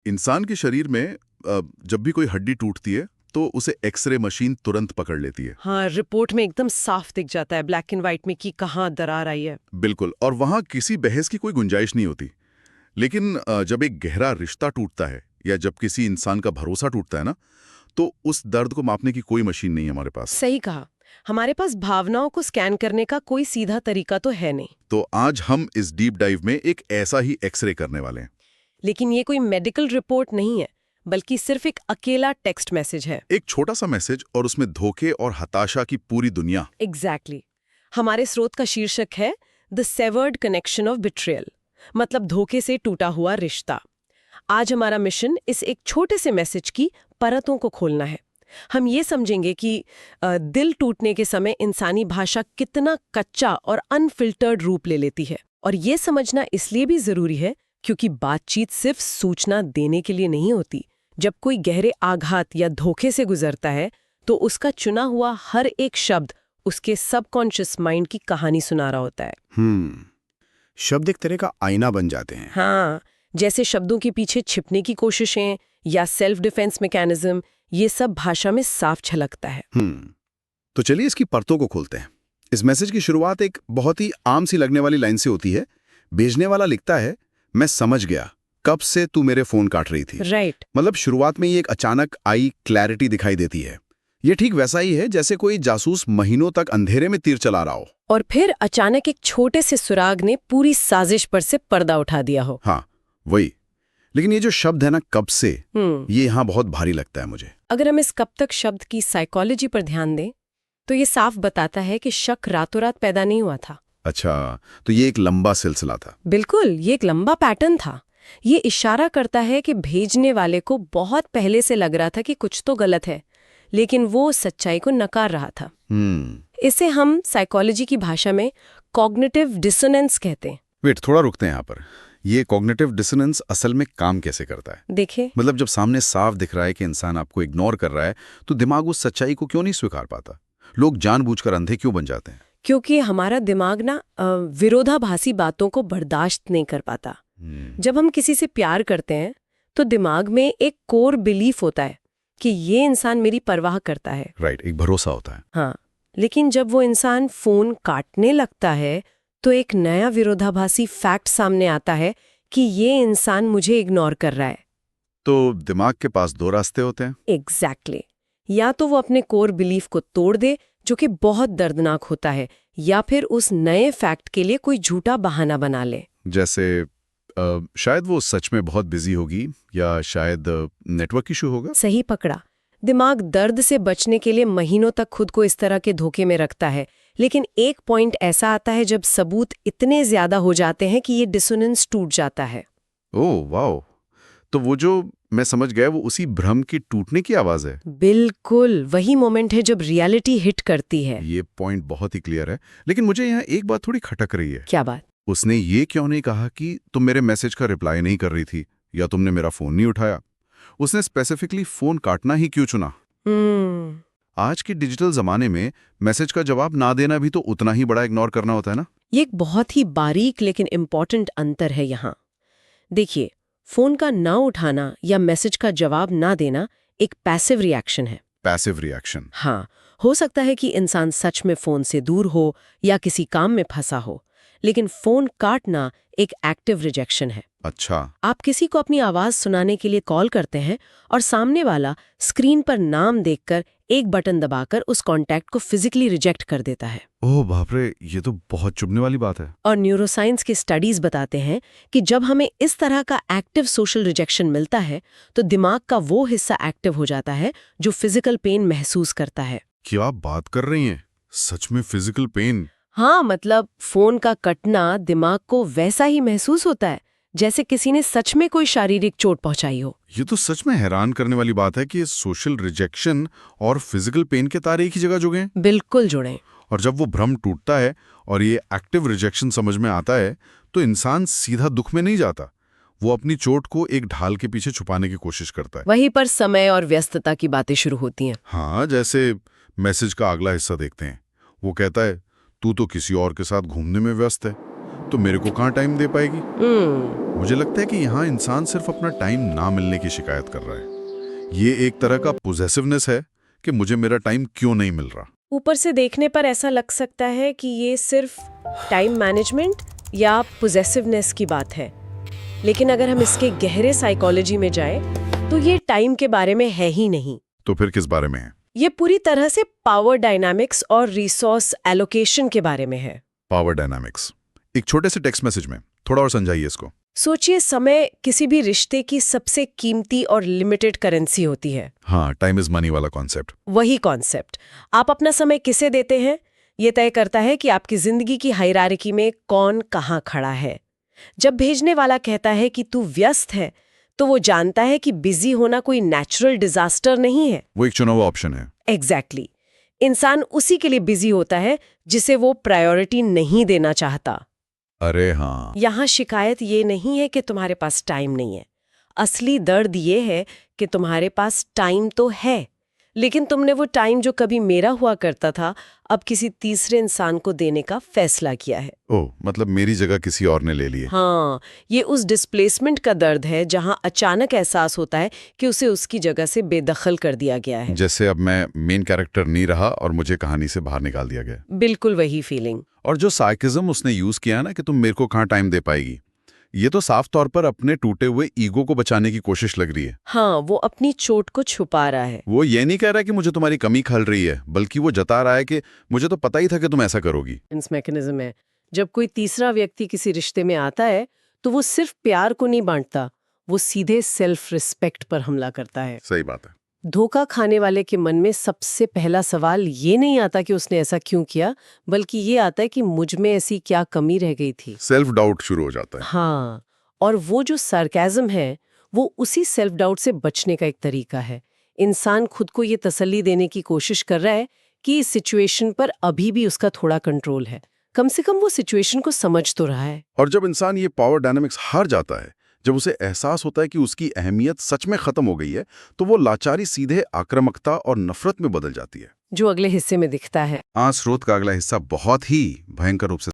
इंसान के शरीर में जब भी कोई हड्डी टूटती है तो उसे एक्सरे मशीन तुरंत पकड़ लेती है। हाँ, रिपोर्ट में एकदम साफ दिख जाता है ब्लैक एंड व्हाइट में कि कहाँ दरार आई है। बिल्कुल, और वहां किसी बहस की कोई गुंजाइश नहीं होती। लेकिन जब एक गहरा रिश्ता टूटता है या जब किसी इंसान का भरोसा टूटता है ना, तो उस दर्द को मापने की कोई मशीन नहीं है हमारे पास। सही कहा। हमारे पास भावनाओं को स्कैन करने का कोई सीधा तरीका तो है नहीं। तो आज हम इस डीप डाइव में एक ऐसा ही एक्सरे करने वाले हैं। लेकिन ये कोई मेडिकल रिपोर्ट नहीं है, बल्कि सिर्फ एक अकेला टेक्स्ट मैसेज है। एक छोटा सा मैसेज और उसमें धोखे और हताशा की पूरी दुनिया। एग्जैक्टली। हमारे स्रोत का शीर्षक है the savoured connection of betrayal, मतलब धोखे से टूटा हुआ रिश्ता। आज हमारा मिशन इस एक छोटे से मैसेज की परतों को खोलना है। हम ये समझेंगे कि दिल टूटने के समय इंसानी भाषा कितना कच्चा और अनफिल्टर्ड रूप ले लेती है। और ये समझना इसलिए भी जरूरी है क्योंकि बातचीत सिर्फ सूचना देने के लिए नहीं होती। जब कोई गहरे आघात या धोखे से गुजरता है तो उसका चुना हुआ हर एक शब्द उसके सबकॉन्शियस माइंड की कहानी सुना रहा होता है। शब्द एक तरह का आईना बन जाते हैं। हाँ, जैसे शब्दों के पीछे छिपने की कोशिशें या सेल्फ डिफेंस मैकेनिज्म, ये सब भाषा में साफ झलकता है। तो चलिए इसकी परतों को खोलते हैं। इस मैसेज की शुरुआत एक बहुत ही आम सी लगने वाली लाइन से होती है। भेजने वाला लिखता है, मैं समझ गया कब से तू मेरे फोन काट रही थी। राइट। मतलब शुरुआत में ही एक अचानक आई क्लैरिटी दिखाई देती है। ये ठीक वैसा ही है जैसे कोई जासूस महीनों तक अंधेरे में तीर चला रहा हो और फिर अचानक एक छोटे से सुराग ने पूरी साजिश पर से पर्दा उठा दिया हो। हाँ, वही। लेकिन ये जो शब्द है ना, कब से, ये यहाँ बहुत भारी लगता है मुझे। अगर हम इस कब तक शब्द की साइकोलॉजी पर ध्यान दें तो ये साफ बताता है कि शक रातों रात पैदा नहीं हुआ था। अच्छा, तो ये एक लंबा सिलसिला था। बिल्कुल, ये एक लंबा पैटर्न था। ये इशारा करता है कि भेजने वाले को बहुत पहले से लग रहा था कि कुछ तो गलत है, लेकिन वो सच्चाई को नकार रहा था। इसे हम साइकोलॉजी की भाषा में कॉग्निटिव डिसोनेंस कहते हैं। वेट, थोड़ा रुकते हैं यहाँ पर। ये कॉग्निटिव डिसोनेंस असल में काम कैसे करता है? देखिए, मतलब जब सामने साफ दिख रहा है कि इंसान आपको इग्नोर कर रहा है, तो दिमाग उस सच्चाई को क्यों नहीं स्वीकार पाता? लोग जानबूझकर अंधे क्यों बन जाते हैं? क्योंकि हमारा दिमाग ना विरोधाभासी बातों को बर्दाश्त नहीं कर पाता। जब हम किसी से प्यार करते हैं तो दिमाग में एक कोर बिलीफ होता है कि ये इंसान मेरी परवाह करता है। राइट, एक भरोसा होता है। हाँ, लेकिन जब वो इंसान फोन काटने लगता है तो एक नया विरोधाभासी फैक्ट सामने आता है कि ये इंसान मुझे इग्नोर कर रहा है। तो दिमाग के पास दो रास्ते होते हैं। एग्जैक्टली। या तो वो अपने कोर बिलीफ को तोड़ दे, जो कि बहुत दर्दनाक होता है, या फिर उस नए फैक्ट के लिए कोई झूठा बहाना बना ले। जैसे शायद वो सच में बहुत बिजी होगी, या शायद नेटवर्क इशू होगा। सही पकड़ा। दिमाग दर्द से बचने के लिए महीनों तक खुद को इस तरह के धोखे में रखता है, लेकिन एक पॉइंट ऐसा आता है जब सबूत इतने ज्यादा हो जाते हैं कि ये डिसोनेंस टूट जाता है। ओह वाओ, तो वो जो मैं समझ गया, वो उसी भ्रम की टूटने की आवाज है। बिल्कुल वही मोमेंट है जब रियलिटी हिट करती है। ये पॉइंट बहुत ही क्लियर है, लेकिन मुझे यहाँ एक बात थोड़ी खटक रही है। क्या बात? उसने ये क्यों नहीं कहा कि तुम मेरे मैसेज का रिप्लाई नहीं कर रही थी या तुमने मेरा फोन नहीं उठाया? उसने स्पेसिफिकली फोन काटना ही क्यों चुना? आज के डिजिटल जमाने में मैसेज का जवाब ना देना भी तो उतना ही बड़ा इग्नोर करना होता है ना। ये एक बहुत ही बारीक लेकिन इम्पॉर्टेंट अंतर है यहाँ। देखिए, फोन का ना उठाना या मैसेज का जवाब ना देना एक पैसिव रिएक्शन है। Passive reaction? हाँ, हो सकता है कि इंसान सच में फोन से दूर हो या किसी काम में फंसा हो, लेकिन फोन काटना एक एक्टिव रिजेक्शन है। अच्छा। आप किसी को अपनी आवाज सुनाने के लिए कॉल करते हैं और सामने वाला स्क्रीन पर नाम देखकर एक बटन दबाकर उस कॉन्टैक्ट को फिजिकली रिजेक्ट कर देता है। ओह बाप रे, ये तो बहुत चुभने वाली बात है। और न्यूरोसाइंस के स्टडीज बताते हैं कि जब हमें इस तरह का एक्टिव सोशल रिजेक्शन मिलता है तो दिमाग का वो हिस्सा एक्टिव हो जाता है जो फिजिकल पेन महसूस करता है। क्या आप बात कर रही हैं? सच में फिजिकल पेन? हाँ, मतलब फोन का कटना दिमाग को वैसा ही महसूस होता है जैसे किसी ने सच में कोई शारीरिक चोट पहुंचाई हो। ये तो सच में हैरान करने वाली बात है कि सोशल रिजेक्शन और फिजिकल पेन के तारे एक ही जगह जुड़े हैं। बिल्कुल जुड़े। और जब वो भ्रम टूटता है और ये एक्टिव रिजेक्शन समझ में आता है तो इंसान सीधा दुख में नहीं जाता, वो अपनी चोट को एक ढाल के पीछे छुपाने की कोशिश करता है। वहीं पर समय और व्यस्तता की बातें शुरू होती हैं। हाँ, जैसे मैसेज का अगला हिस्सा देखते हैं। वो कहता है, तू तो किसी और के साथ घूमने में व्यस्त है। तो मेरे को कहाँ टाइम दे पाएगी? हम्म मुझे लगता है कि यहाँ इंसान सिर्फ अपना टाइम ना मिलने की शिकायत कर रहा है। ये एक तरह का पोजेसिवनेस है कि मुझे मेरा टाइम क्यों नहीं मिल रहा। ऊपर से देखने पर ऐसा लग सकता है कि ये सिर्फ टाइम मैनेजमेंट या पोजेसिवनेस की बात है, लेकिन अगर हम इसके गहरे साइकोलॉजी में जाएं तो ये टाइम के बारे में है ही नहीं। तो फिर किस बारे में है? ये पूरी तरह से पावर डायनामिक्स और रिसोर्स एलोकेशन के बारे में है। पावर डायनामिक्स, एक छोटे से टेक्स्ट मैसेज में थोड़ा और समझाइए इसको। सोचिए, समय किसी भी रिश्ते की सबसे कीमती और लिमिटेड करेंसी होती है। हाँ, टाइम इज मनी वाला कॉन्सेप्ट। वही कॉन्सेप्ट। आप अपना समय किसे देते हैं, ये तय करता है कि आपकी जिंदगी की हायरार्की में कौन कहाँ खड़ा है। जब भेजने वाला कहता है कि तू व्यस्त है, तो वो जानता है कि बिजी होना कोई नेचुरल डिजास्टर नहीं है। वो एक चुनाव ऑप्शन है। एग्जैक्टली। इंसान उसी के लिए बिजी होता है जिसे वो प्रायोरिटी नहीं देना चाहता। अरे हाँ, यहाँ शिकायत ये नहीं है कि तुम्हारे पास टाइम नहीं है। असली दर्द ये है कि तुम्हारे पास टाइम तो है, लेकिन तुमने वो टाइम जो कभी मेरा हुआ करता था, अब किसी तीसरे इंसान को देने का फैसला किया है। ओह, मतलब मेरी जगह किसी और ने ले ली है। हाँ, ये उस डिस्प्लेसमेंट का दर्द है जहाँ अचानक एहसास होता है कि उसे उसकी जगह से बेदखल कर दिया गया है। जैसे अब मैं मेन कैरेक्टर नहीं रहा और मुझे कहानी से बाहर निकाल दिया गया। बिल्कुल वही फीलिंग। और जो साइकिज्म उसने यूज किया ना कि तुम मेरे को कहाँ टाइम दे पाएगी, ये तो साफ तौर पर अपने टूटे हुए ईगो को बचाने की कोशिश लग रही है। हाँ, वो अपनी चोट को छुपा रहा है। वो ये नहीं कह रहा कि मुझे तुम्हारी कमी खल रही है, बल्कि वो जता रहा है कि मुझे तो पता ही था कि तुम ऐसा करोगी। डिफेंस मैकेनिज्म है। जब कोई तीसरा व्यक्ति किसी रिश्ते में आता है तो वो सिर्फ प्यार को नहीं बांटता, वो सीधे सेल्फ रिस्पेक्ट पर हमला करता है। सही बात है। धोखा खाने वाले के मन में सबसे पहला सवाल ये नहीं आता कि उसने ऐसा क्यों किया, बल्कि ये आता है कि मुझ में ऐसी क्या कमी रह गई थी। सेल्फ डाउट शुरू हो जाता है। हाँ, और वो जो सार्केज्म है, वो उसी सेल्फ डाउट से बचने का एक तरीका है। इंसान खुद को ये तसल्ली देने की कोशिश कर रहा है कि इस सिचुएशन पर अभी भी उसका थोड़ा कंट्रोल है। कम से कम वो सिचुएशन को समझ तो रहा है। और जब इंसान ये पावर डायनामिक्स हार जाता है, जब उसे एहसास होता है कि उसकी अहमियत सच में खत्म हो गई है, तो वो लाचारी सीधे आक्रामकता और नफरत में बदल जाती है, जो अगले हिस्से में दिखता है। स्रोत का अगला हिस्सा बहुत ही भयंकर रूप से